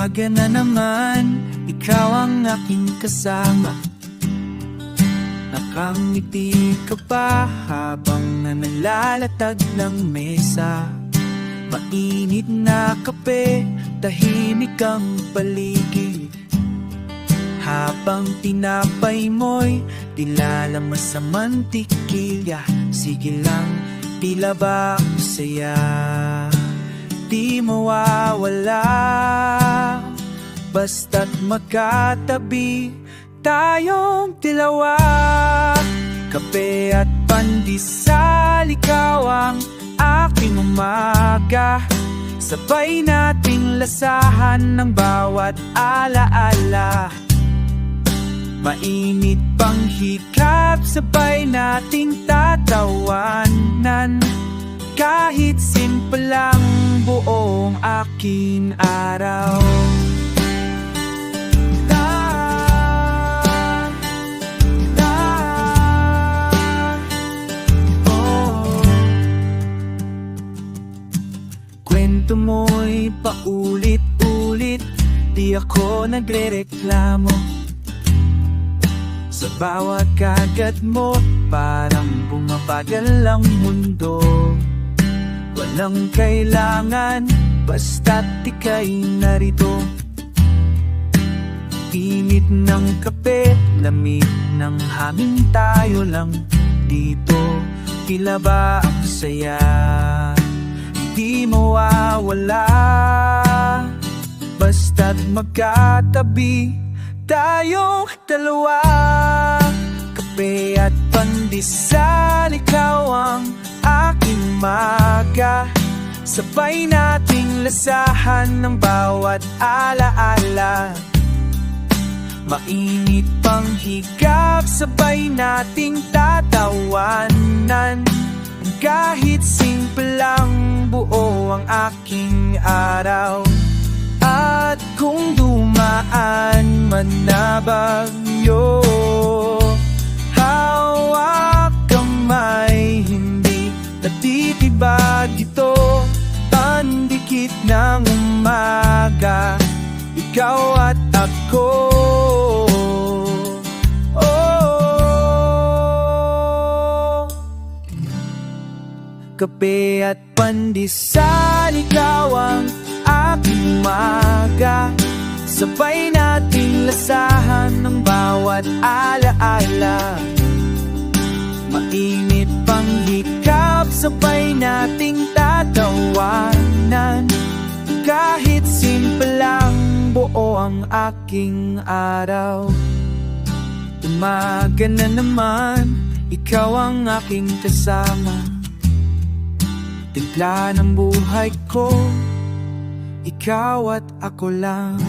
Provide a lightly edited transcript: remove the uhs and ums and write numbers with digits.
Umaga na naman, ikaw ang aking kasama. Nakangiti ka pa habang nalalatag ng mesa. Mainit na kape, tahimik ang paligid. Habang tinapay mo'y dilalamas sa mantikilya. Sige lang, tila ba masaya? Di mawawala, basta't magkatabi tayong dalawa. Kape at pandesal, ikaw ang aking umaga. Sabay nating lasahan ng bawat alaala. Mainit pang hikap, sabay nating tatawanan. Kahit simple lang, buong aking araw. Kwento mo'y paulit-ulit, di ako nagrereklamo. Sa bawat kagat mo, parang bumabagal ang mundo. Walang kailangan, basta't ika'y narito. Init ng kape, lamig ng hangin, tayo lang dito. Tila ba ang saya? Di mawawala, basta't magkatabi tayong dalawa. Kape at pandesal, ikaw ang aking maga. Sabay nating lasahan ng bawat alaala. Mainit pang higap, sabay nating tatawanan. Kahit simple lang, buo ang aking araw. At kung dumaan man na bagyo, hawak kamay, hindi natitibag ito. Pandikit ng umaga, ikaw at ako. Kape at pandesal, ikaw ang aking umaga. Sabay nating lasahan ng bawat alaala. Mainit pang hikap, sabay nating tatawanan. Kahit simple lang, buo ang aking araw. Umaga na naman, ikaw ang aking kasama. Timpla ng buhay ko, ikaw at ako lang.